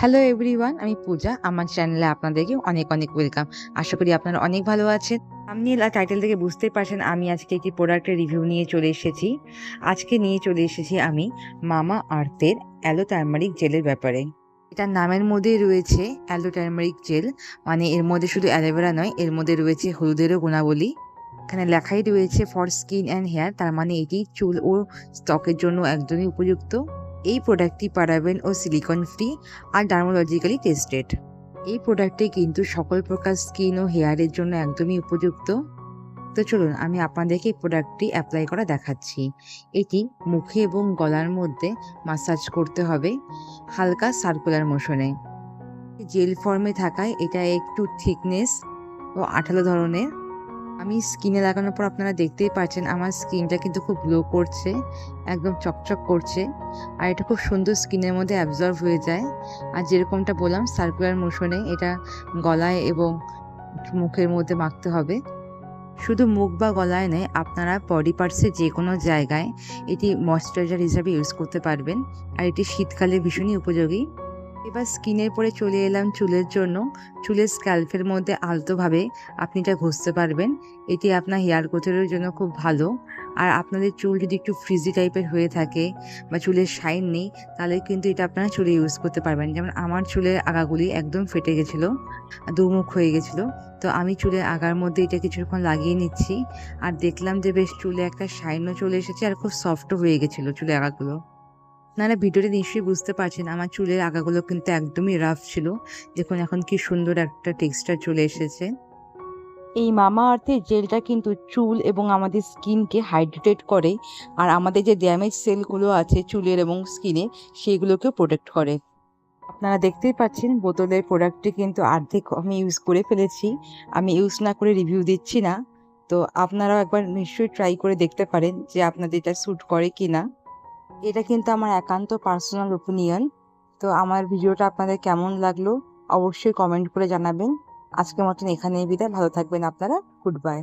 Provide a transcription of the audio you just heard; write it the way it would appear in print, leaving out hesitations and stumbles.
Hello everyone, আমি পূজা। আমার চ্যানেলে আপনাদেরকে অনেক অনেক ওয়েলকাম। আশা করি আপনারা অনেক ভালো আছেন। থাম্বনেল আর টাইটেল থেকে বুঝতেই পারছেন আমি আজকে একটি প্রোডাক্টের রিভিউ নিয়ে চলে এসেছি। আজকে নিয়ে চলে এসেছি আমি মামা আর্থের অ্যালো টার্মারিক জেলের ব্যাপারে। এটার নামের মধ্যেই রয়েছে অ্যালো টার্মারিক জেল, মানে এর মধ্যে শুধু অ্যালোভেরা নয়, এর মধ্যে রয়েছে হলুদেরও গুণাবলী। এখানে লেখাই রয়েছে ফর স্কিন অ্যান্ড হেয়ার, তার মানে এটি চুল ও ত্বকের জন্য একদমই উপযুক্ত। এই প্রোডাক্টটি প্যারাবেন ও সিলিকন ফ্রি আর ডার্মোলজিক্যালি টেস্টেড। এই প্রোডাক্টটি কিন্তু সকল প্রকার স্কিন ও হেয়ারের জন্য একদমই উপযুক্ত। তো চলুন আমি আপনাদেরকে এই প্রোডাক্টটি অ্যাপ্লাই করা দেখাচ্ছি। এটি মুখে এবং গলার মধ্যে মাসাজ করতে হবে হালকা সার্কুলার মোশনে। জেল ফর্মে থাকায় এটা একটু থিকনেস ও আঠালো ধরনের। আমি স্কিনে লাগানোর পর আপনারা দেখতেই পাচ্ছেন আমার স্কিনটা কিন্তু খুব গ্লো করছে, একদম চকচক করছে। আর এটা খুব সুন্দর স্কিনের মধ্যে অ্যাবজর্ব হয়ে যায়। আর যেরকমটা বললাম সার্কুলার মোশনে এটা গলায় এবং মুখের মধ্যে মাখতে হবে। শুধু মুখ বা গলায় নয়, আপনারা বডি পার্টসের যে কোনো জায়গায় এটি ময়শ্চারাইজার হিসাবে ইউজ করতে পারবেন। আর এটি শীতকালে ভীষণই উপযোগী। এবার স্কিনের পরে চলে এলাম চুলের জন্য। চুলের স্ক্যাল্পের মধ্যে আলতোভাবে আপনি এটা ঘষতে পারবেন। এটি আপনার হেয়ার গ্রোথের জন্য খুব ভালো। আর আপনাদের চুল যদি একটু ফ্রিজি টাইপের হয়ে থাকে বা চুলের শাইন নেই, তাহলে কিন্তু এটা আপনারা চুলে ইউজ করতে পারবেন। যেমন আমার চুলের আগাগুলি একদম ফেটে গেছিলো, দুমুখ হয়ে গেছিলো। তো আমি চুলের আগার মধ্যে এটা কিছুক্ষণ লাগিয়ে নিচ্ছি, আর দেখলাম যে বেশ চুলে একটা শাইনও চলে এসেছে আর খুব সফটও হয়ে গেছিলো চুলের আগাগুলো। আপনারা ভিডিওতে নিশ্চয়ই বুঝতে পারছেন আমার চুলের আগাগুলো কিন্তু একদমই রাফ ছিল। দেখুন এখন কি সুন্দর একটা টেক্সচার চলে এসেছে। এই মামা আর্থের জেলটা কিন্তু চুল এবং আমাদের স্কিনকে হাইড্রেট করে, আর আমাদের যে ড্যামেজ সেলগুলো আছে চুলের এবং স্কিনে সেগুলোকেও প্রোটেক্ট করে। আপনারা দেখতেই পাচ্ছেন বোতলের প্রোডাক্টটি কিন্তু অর্ধেক আমি ইউজ করে ফেলেছি। আমি ইউজ না করে রিভিউ দিচ্ছি না। তো আপনারাও একবার নিশ্চয়ই ট্রাই করে দেখতে পারেন যে আপনাদের এটা স্যুট করে কি না। এটা কিন্তু আমার একান্ত পার্সোনাল ওপিনিয়ন। তো আমার ভিডিওটা আপনাদের কেমন লাগলো অবশ্যই কমেন্ট করে জানাবেন। আজকের মতন এখানেই বিদায়। ভালো থাকবেন আপনারা। Good bye.